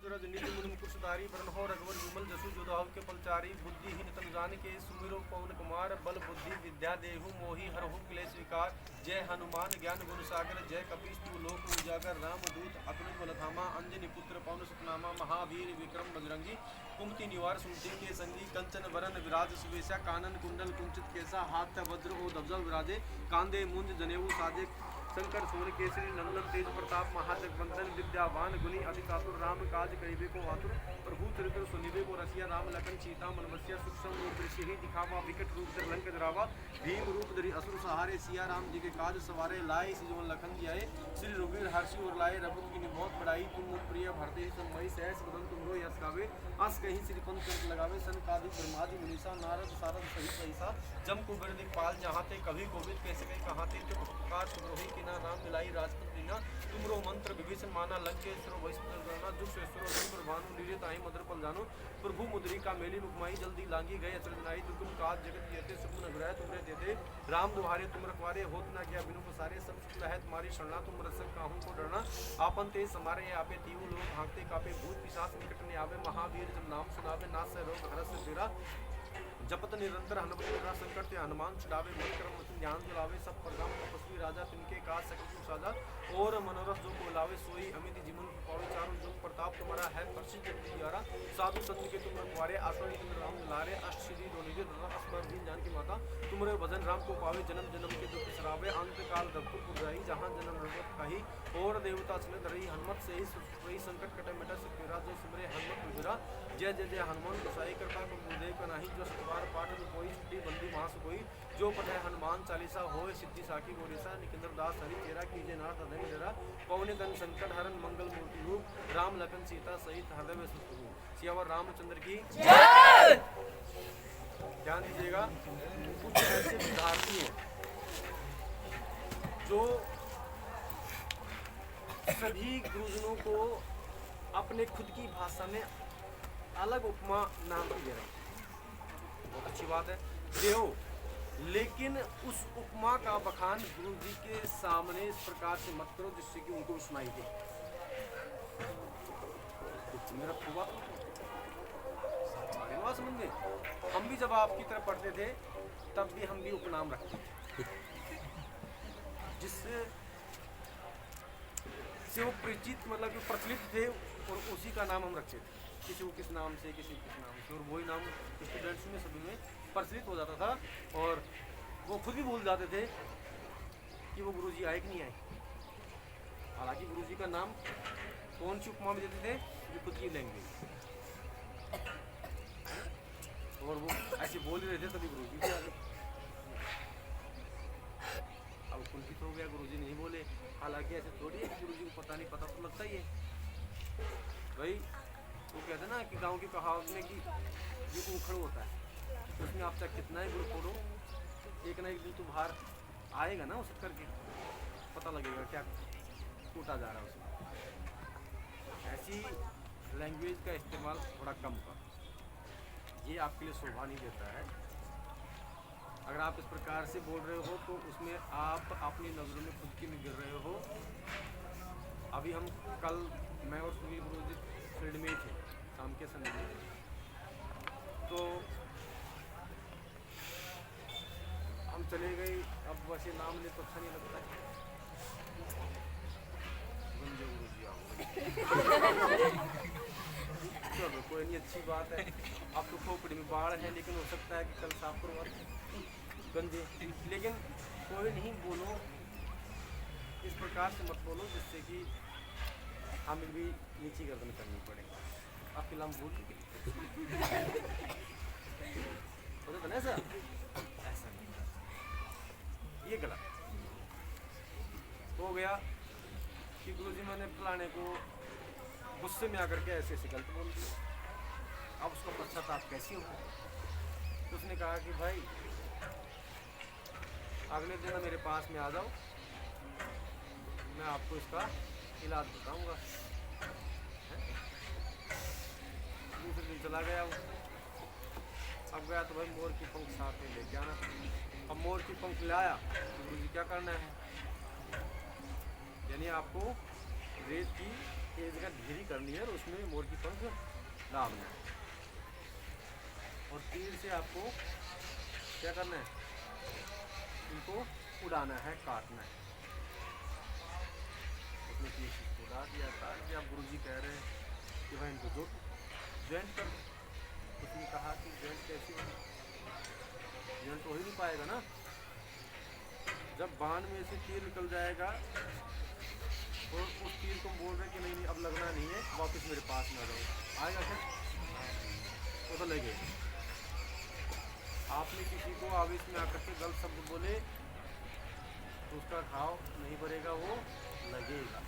रज निज मुनि मुकुरधारी वरण हो रघुवर विमल जसु जोदाहु के पलचारी बुद्धिहीन तन जान के सुमिरो पवन कुमार बल बुद्धि विद्या देहु मोहि हरहु क्लेश विकार जय हनुमान ज्ञान गुण सागर जय कपीस तु लोक उजागर राम दूत अतुलित बल धामा अंजनी पुत्र पवन सुतनामा महावीर विक्रम बजरंगी कुमति निवार सुमति के संगी कंचन वरन विराज सुवेशा कानन कुंडल कुंचित केसा हाथ वज्र ओ ध्वजा विराजे कांधे मुंज जनेऊ साजे शंकर सोन केसरी नंदन तेज प्रताप महाजगवंदन विद्यावान गुणी अति चातुर राम काज करिबे को आतुर प्रभु चरित्र सुनिबे को रसिया राम लखन सीता मन बसिया सूक्ष्म रूप दृश्य ही दिखावा विकट रूप धर लंक जरावा भीम रूप धरि असुर सहारे सिया राम जी के काज सवारे लाए सिजवन लखन जियाए श्री रघुवीर हर्षि और लाए रघुपति की बहुत बड़ाई तुम प्रिय भरते सम्मई सहस बदन तुमरो यश गावे अस कहीं श्रीपंत चंद लगावे सन कादि ब्रह्मादि मुनीसा नारद सारद सहित सहिसा जम कुबेर दिखपाल जहाँ ते कभी कोविद कैसे कहीं कहाँ ते जो उपकार सुग्रोही किना राम मिलाई राजपत दीना तुमरो मंत्र विभीषण माना लंकेश्वर वैष्णव गणना दुष्टेश्वर चंद्र भानु लीलित आई मधुर पल जानो प्रभु मुद्रिका मेली मुखमाई जल्दी लांगी गए अचल बनाई दुर्गम काज जगत जेते सुख न ग्रह तुमरे देते राम दुहारे तुम रखवारे होत न गया बिनु पसारे सब सुख है तुम्हारी शरणा तुम रसक काहू को डरना आपन तेज समारे आपे तीऊ लोग भागते कापे भूत पिशाच निकट ने आवे महावीर जब नाम सुनावे नाथ से रोग हरस तेरा जपत निरंतर हनुमत मेरा संकट ते हनुमान छुड़ावे मन कर्म वचन ध्यान दिलावे सब पर राम तपस्वी राजा तिनके काज सकल सुख साजा और मनोरथ जो बोलावे सोई अमित जीवन पावे चारों जुग प्रताप तुम्हारा है प्रसिद्ध जगत दियारा साधु संत के तुम रखवारे आश्रय तुम राम दुलारे अष्ट सिद्धि दोनिधि अस्मर दीन जान की माता तुमरे भजन राम को पावे जन्म जन्म के दुख सरावे अंत काल रघुपुर पुजाई जहाँ जन्म रघुपत कही और देवता चले धरई हनुमत से ही संकट कटे मिटा सकेरा जो सिमरे हनुमत गुजरा जय जय जय हनुमान गोसाई कृपा को गुरुदेव का नाही जो सतबार पाठ में कोई छुट्टी बंदी मास कोई जो पढ़े हनुमान चालीसा होए सिद्धि साखी गोरेसा निकंदर दास हरि चेरा कीजे नाथ हृदय जरा पवन कन संकट हरन मंगल मूर्ति रूप राम लखन सीता सहित हृदय में सुखरू सियावर रामचंद्र की जय। ध्यान दीजिएगा कुछ ऐसे विद्यार्थी हैं जो सभी गुरुजनों को अपने खुद की भाषा में अलग उपमा नाम की दे रहे हैं। बहुत अच्छी बात है देहो, लेकिन उस उपमा का बखान गुरु जी के सामने इस प्रकार से मत करो जिससे कि उनको सुनाई दे। मेरा खुबा समझ में, हम भी जब आपकी तरफ पढ़ते थे तब भी हम भी उपनाम रखते थे जिससे वो परिचित मतलब कि प्रचलित थे और उसी का नाम हम रखते थे। किसी को किस नाम से किसी को किस नाम से, और वही नाम स्टूडेंट्स में सभी में प्रचलित हो जाता था और वो खुद भी भूल जाते थे कि वो गुरुजी आए कि नहीं आए। हालांकि गुरुजी का नाम कौन सी उपमा में देते थे, जो खुद की लैंग्वेज, और वो ऐसे बोल ही रहे थे तभी गुरुजी भी आ गए। अब कुंठित हो गया, गुरुजी नहीं बोले। हालांकि ऐसे थोड़ी है कि गुरुजी को पता नहीं, पता तो लगता ही है भाई। वो कहते हैं ना कि गांव की कहावत में कि ये उखड़ होता है, उसमें आप चाहे कितना ही गुड़ फोड़ो, एक ना एक दिन तो बाहर आएगा ना उस करके पता लगेगा क्या टूटा जा रहा है उसमें। ऐसी लैंग्वेज का इस्तेमाल थोड़ा कम करो, ये आपके लिए शोभा नहीं देता है। अगर आप इस प्रकार से बोल रहे हो तो उसमें आप अपनी नज़रों में खुद की में गिर रहे हो। अभी हम कल मैं और सुनील गुरुजी फील्ड में ही थे शाम के समय में, तो हम चले गए। अब वैसे नाम ले तो अच्छा नहीं लगता है, गुंजे गुरुजी आओ चलो कोई नहीं, अच्छी बात है। अब तो खोपड़ी में बाढ़ है, लेकिन हो सकता है कि कल साफ करवा गंजे, लेकिन कोई नहीं, बोलो इस प्रकार से मत बोलो जिससे कि हमें भी नीची गर्दन करनी पड़े। अब फिलहाल भूल चुके होता ना ऐसा, ऐसा नहीं, ये गलत हो गया कि गुरुजी मैंने फलाने को गुस्से में आकर के ऐसे गलत बोल दिया। अब उसका पश्चाताप कैसी होगा? तो उसने कहा कि भाई अगले दिन मेरे पास में आ जाओ, मैं आपको इसका इलाज बताऊंगा। दूसरे दिन चला गया वो। अब गया तो भाई मोर की पंख साथ में लेके आना। अब मोर की पंख लाया तो मुझे क्या करना है, यानी आपको रेत की एक जगह ढीली करनी है और उसमें मोर की पंख डालना है और तीर से आपको क्या करना है, इनको उड़ाना है, काटना है। उसमें तीर से उड़ा दिया था कि आप गुरु जी कह रहे हैं कि भाई इनको ज्वाइंट कर। उसने कहा कि ज्वाइंट कैसी होगी, ज्वाइंट तो हो ही नहीं पाएगा ना। जब बाण में से तीर निकल जाएगा और उस तीर को बोल रहे कि नहीं अब लगना नहीं है, वापस मेरे पास में आ जाओ, आएगा क्या? वो तो लगेगा। आपने किसी को आवेश में आकर के गलत शब्द बोले तो उसका घाव नहीं भरेगा, वो लगेगा।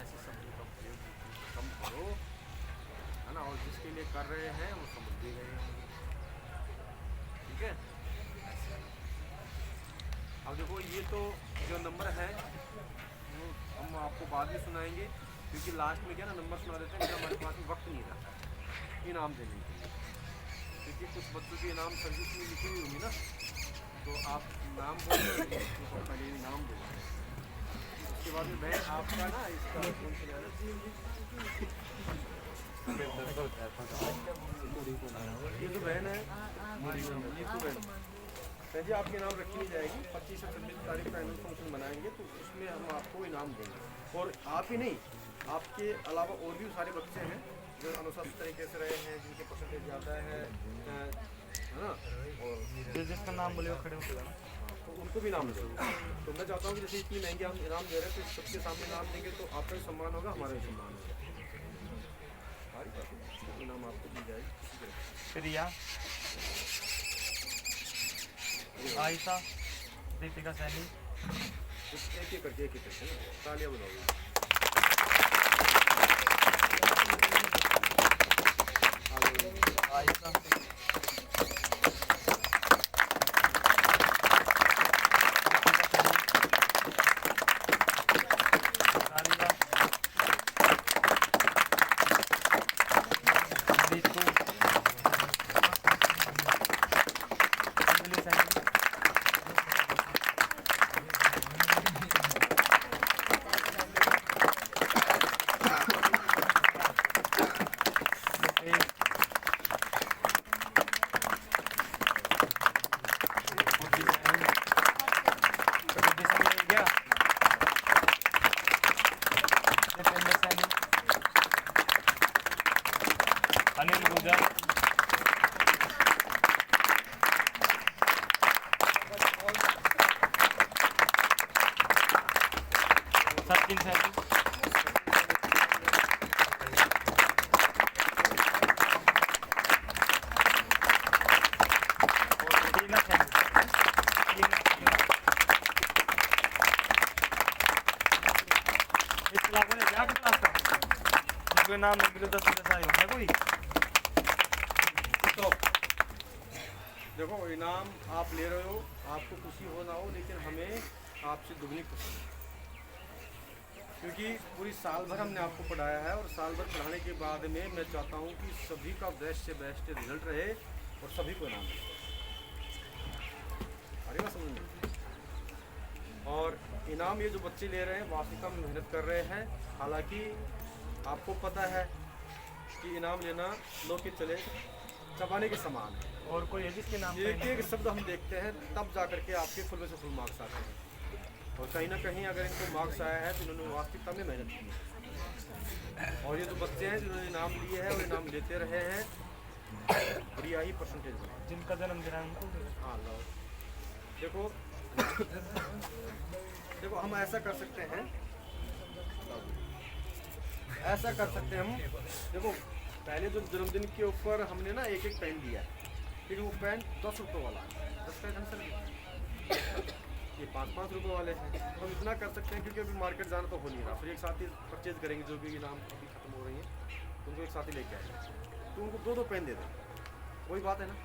ऐसे शब्दों का प्रयोग कम करो, है ना। और जिसके लिए कर रहे हैं वो समझ भी गए होंगे, ठीक है। अब देखो ये तो जो नंबर है वो हम आपको बाद में सुनाएंगे, क्योंकि लास्ट में क्या ना नंबर सुना देते हैं कि हमारे पास में वक्त नहीं रहता है इनाम देने के लिए। क्योंकि कुछ बच्चों के इनाम सर्विस में लिखी हुई होंगी ना, तो आप नाम बोलेंगे तो पहले इनाम देंगे। उसके बाद में बहन आपका ना इसका ये जो बहन है जी आपके नाम रखी नहीं जाएगी। 25 से 26 तारीख का एनुअल फंक्शन बनाएंगे तो उसमें हम आपको इनाम देंगे। और आप ही नहीं, आपके अलावा और भी सारे बच्चे हैं जो अनुशासित तरीके से रहे हैं, जिनके परसेंटेज ज़्यादा है ना, और जिसका नाम बोले वो खड़े होकर तो उनको भी इनाम देंगे। तो मैं चाहता हूँ कि जैसे इतनी महंगे हम इनाम दे रहे हैं तो सबके सामने इनाम देंगे तो आपका भी सम्मान होगा, हमारा भी सम्मान होगा। सारी बातें इनाम आपको दी जाएगी। प्रिया, आयशा, दीपिका सैनी, एक एक करके तालियां बनाओगे। आयशा, अनिल गुजर, सचिन सैनी, टीना सैनी, इस इलाके में क्या क्लास का कोई नाम नहीं, 10 जैसा है कोई। तो देखो इनाम आप ले रहे हो, आपको खुशी हो ना हो, लेकिन हमें आपसे दुगनी खुशी है, क्योंकि पूरी साल भर हमने आपको पढ़ाया है और साल भर पढ़ाने के बाद में मैं चाहता हूँ कि सभी का बेस्ट से बेस्ट रिजल्ट रहे और सभी को इनाम मिले। अरे ना समझ में। और इनाम ये जो बच्चे ले रहे हैं वाकई कम मेहनत कर रहे हैं। हालांकि आपको पता है कि इनाम लेना लो के चले चबाने के समान है। और कोई है जिसके नाम एक एक शब्द हम देखते हैं तब जा करके आपके फुल में से फुल मार्क्स आते हैं। और कहीं ना कहीं अगर इनको मार्क्स आया है तो इन्होंने वास्तविकता में मेहनत की है। और ये जो बच्चे हैं जिन्होंने इनाम लिए हैं और इनाम लेते रहे हैं, बढ़िया ही परसेंटेज बना। जिनका जन्मदिन है उनको हाँ लो देखो देखो हम ऐसा कर सकते हैं, ऐसा कर सकते हैं हम। देखो पहले जो जन्मदिन के ऊपर हमने ना एक एक पेन दिया है, फिर वो पेन 10 रुपये वाला, 10 का आंसर ये 5-5 रुपये वाले हैं। हम इतना कर सकते हैं क्योंकि अभी मार्केट जाना तो हो नहीं रहा, फिर एक साथ ही परचेज करेंगे। जो भी इनाम अभी खत्म हो रही है उनको एक साथ ही लेके आएंगे, तो उनको 2-2 पेन दे देंगे। वही बात है ना,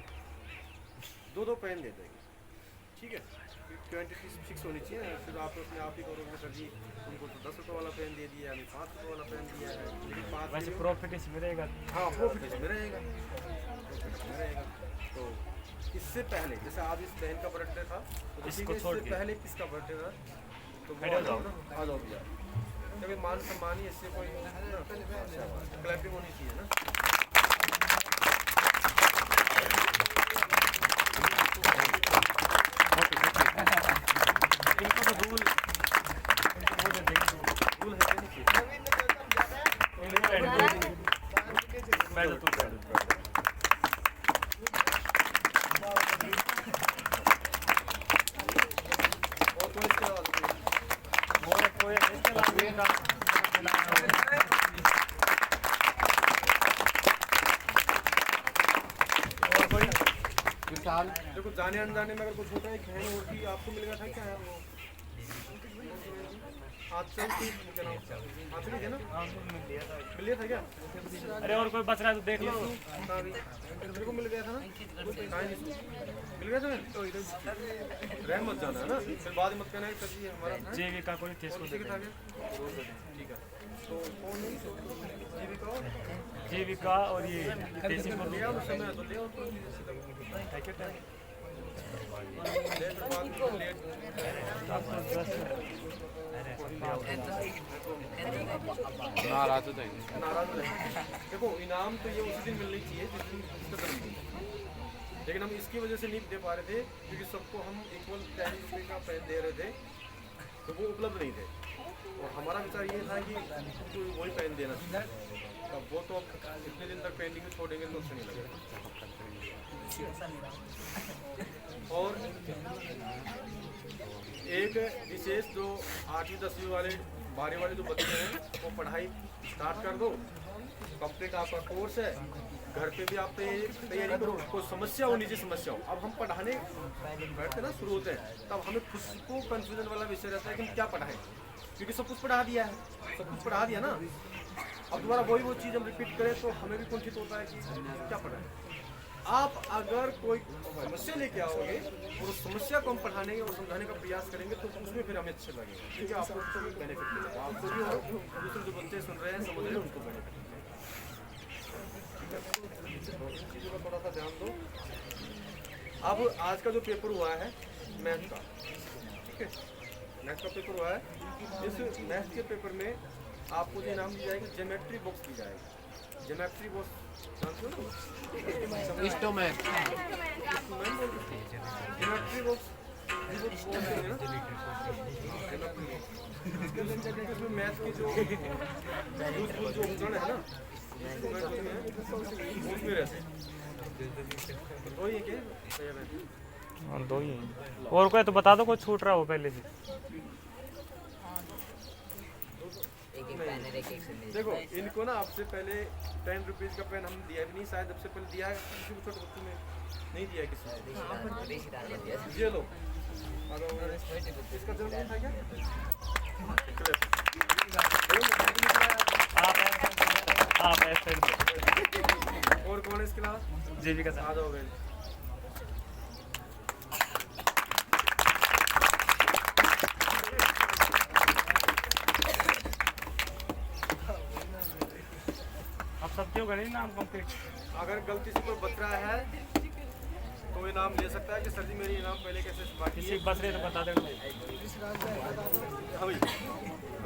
2-2 पेन दे देंगे, ठीक है। क्वान्टिटी फिक्स होनी चाहिए। फिर आप उसमें आप ही करोगे सर जी उनको तो 10 रुपये वाला पेन दे दिया, हमें 5 रुपये वाला पेन दिया है, लेकिन 5 वैसे प्रॉफिट इसमें रहेगा। हाँ प्रॉफिट इसमें रहेगा, प्रॉफिट इसमें रहेगा। तो इससे पहले जैसे आज इस बहन का बर्थडे था, तो इससे पहले किसका बर्थडे था, तो वो आ जाओ भैया। जब ये मान सम्मान ही इससे कोई क्लैपिंग होनी चाहिए ना। इनको तो धूल रूल है कि नहीं बैठ तू बैठ। और कोई इसके अलावा कोई इसके अलावा और कोई देखो जाने अनजाने में अगर कुछ होता है बहन और भी आपको मिल गया था क्या है वो आंचल की क्या नाम आंचल ही थे ना मिल लिया था क्या? अरे और कोई बच रहा है तो देख लो। कहाँ भी तेरे को मिल गया था ना कहाँ नहीं मिल गया था तो इधर रह मत जाना है ना फिर बाद में मत कहना सर जी हमारा था जेवी का कोई केस को ठीक है ठीक है तो कौन जीविका और ये देसी को लिया उस समय तो लिया उसको पैकेट है। लेट बाद लेट नाराज हो जाएंगे। नाराज हो जाएंगे। देखो इनाम तो ये उसी दिन मिलनी चाहिए जिस दिन उसका जन्मदिन, लेकिन हम इसकी वजह से नहीं दे पा रहे थे क्योंकि सबको हम इक्वल 10 रुपये का पेन दे रहे थे तो वो उपलब्ध नहीं थे और हमारा विचार ये था कि तो वही पेन देना चाहिए। अब वो तो अब इतने दिन तक पेंडिंग में छोड़ेंगे तो अच्छा नहीं लगेगा। और एक विशेष जो 8वीं 10वीं वाले 12वीं वाले जो बच्चे हैं वो पढ़ाई स्टार्ट कर दो, कंप्लीट आपका कोर्स है, घर पे भी आप तैयारी करो, कोई समस्या हो निजी समस्या हो। अब हम पढ़ाने बैठते ना शुरू होते हैं तब हमें खुद को कंफ्यूजन वाला विषय रहता है कि हम क्या पढ़ाएं क्योंकि सब कुछ पढ़ा दिया है, सब कुछ पढ़ा दिया ना। अब दोबारा वही वो चीज़ हम रिपीट करें तो हमें भी कुंठित होता है कि क्या पढ़ाएं। आप अगर कोई समस्या लेके आओगे और उस समस्या को हम पढ़ाने और समझाने का प्रयास करेंगे तो उसमें फिर हमें अच्छे लगेगा क्योंकि आपको तो भी बेनिफिट मिलेगा, आपको भी और दूसरे जो बच्चे सुन रहे हैं समझ रहे हैं उनको बेनिफिट मिलेगा। चीज़ों का थोड़ा सा ध्यान दो। अब आज का जो पेपर हुआ है मैथ का, ठीक है, मैथ का पेपर हुआ है। इस मैथ के पेपर में आपको जो इनाम दी जाएगी ज्योमेट्री बॉक्स दी जाएगी। Geometry box instrument geometry box इसमें मैथ की जो यूजफुल जो उपकरण है ना उसमें रहते तो ही है क्या और दो ही हैं। और कोई तो बता दो, कोई छूट रहा हो पहले से। देखो इनको ना आपसे पहले 10 रुपीज़ का पेन हम दिया भी नहीं, शायद सबसे पहले दिया है किसी को, छोटे बच्चों में नहीं दिया है किसी को। ये लो इसका जन्मदिन था क्या? आप ऐसे और कौन है इसके अलावा? जीविका आ जाओ बहन। आप सब क्यों करें नाम कंप्लीट? अगर गलती से कोई बच रहा है तो इनाम ले सकता है कि सर जी मेरी इनाम पहले कैसे बाकी किसी बच रहे तो बता दे। हाँ भाई,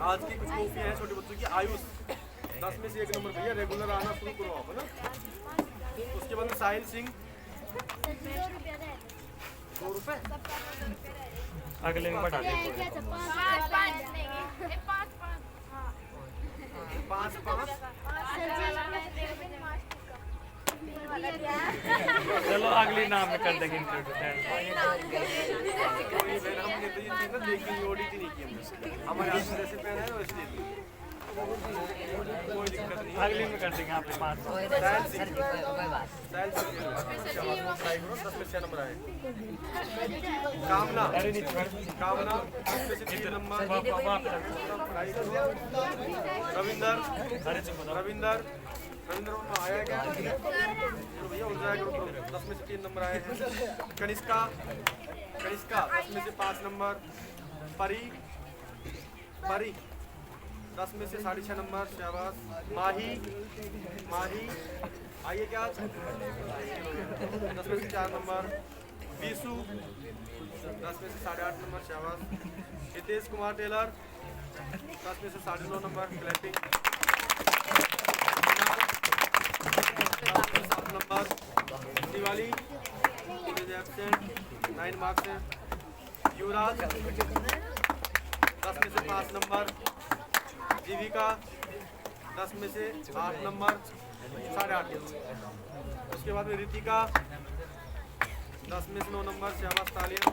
आज की कुछ कॉपी है छोटे बच्चों की। आयुष 10 में से 1 नंबर भैया, रेगुलर आना शुरू करो आप, है ना। उसके बाद साहिल सिंह 2 रुपये। अगले में बढ़ा दे। 5 चलो अगली नाम में कर देंगे इंक्लूड। हमने तो ये चीज़ ना देखी ओडी थी नहीं की हमने, हमारे हाथ में जैसे पेन है वैसे दे दी, कोई दिक्कत नहीं। अगली में कर देंगे आप 5। साहिल सिंह 10 में 6 नंबर आए। कामना 10 में से 3 नंबर। रविंदर आया क्या? तो भैया उठ जाएगा, 10 में से 3 नंबर आए हैं। कनिष्का 10 में से 5 नंबर। परी 10 में से 6.5 नंबर, शाबाश। माही आइए क्या? 10 में से 4 नंबर। बीसू 10 में से 8.5 नंबर, शाबाश। हितेश कुमार टेलर 10 में से 9.5 number clapping. 7 number Diwali absent 9 marks है। युवराज 10 में से 5 नंबर। जीविका 10 में से 8 नंबर 8.5। उसके बाद में रितिका 10 में से 9 नंबर। श्यामा तालिया।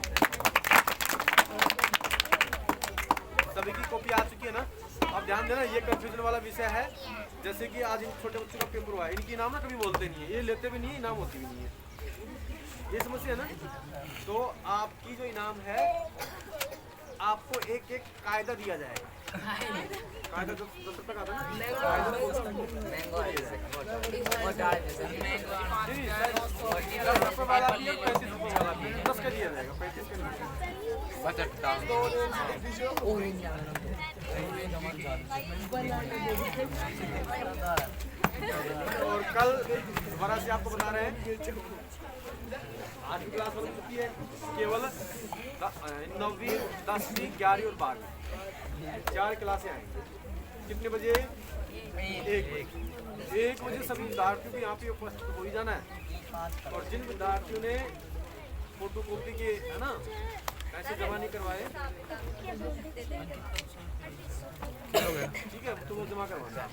सभी की कॉपी आ चुकी है ना। अब ध्यान देना, ये कंफ्यूजन वाला विषय है। जैसे कि आज इन छोटे बच्चों का पेपर हुआ है, इनकी इनाम ना कभी बोलते नहीं है, ये लेते भी नहीं है, इनाम होती भी नहीं है, ये समस्या है ना। तो आपकी जो इनाम है, आपको एक एक कायदा दिया जाएगा। कायदा 10 रुपये का था ना। जी, 10 रुपये वाला भी है, 35 रुपये वाला भी है। 10 का दिया जाएगा, 35 का नहीं। और कल दोबारा से आपको बता रहे हैं, आज की क्लास बन चुकी है। केवल 9वीं 10वीं 11वीं और 12वीं 4 क्लासें आएंगी। कितने बजे? 1 बजे सभी विद्यार्थियों को यहाँ पे उपस्थित हो ही जाना है। और जिन विद्यार्थियों ने फोटो कॉपी के है ना पैसे जमा नहीं करवाए, ठीक है, तो वो जमा करवाना।